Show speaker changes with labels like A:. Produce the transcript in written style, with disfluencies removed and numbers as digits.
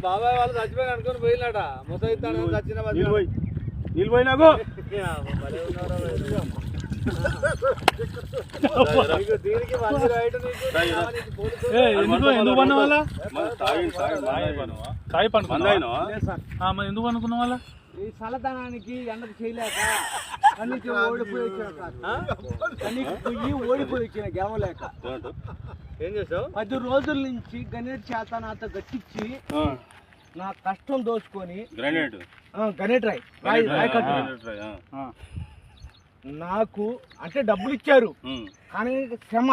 A: బాబాయ్ వాళ్ళు చచ్చిపోయి అనుకుని పోయినాట ముసైతాడు చచ్చిన
B: నిలిపోయినాకు
A: దీనికి మంది రైట్
B: ఎందుకు పన్న వాళ్ళ కాయ పండు ఎందుకు అనుకున్న వాళ్ళ
A: ఈ చల్లదనానికి ఎండకు చేయలేక కన్నీకి ఓడిపోయి ఓడిపోయి వచ్చిన గెలవలేక ఏం చేసావు 10 రోజుల నుంచి గణేట్ చేత నాతో గట్టించి నా కష్టం దోచుకొని గణేట్ రాయ్ నాకు అంటే డబ్బులు ఇచ్చారు కానీ క్షమ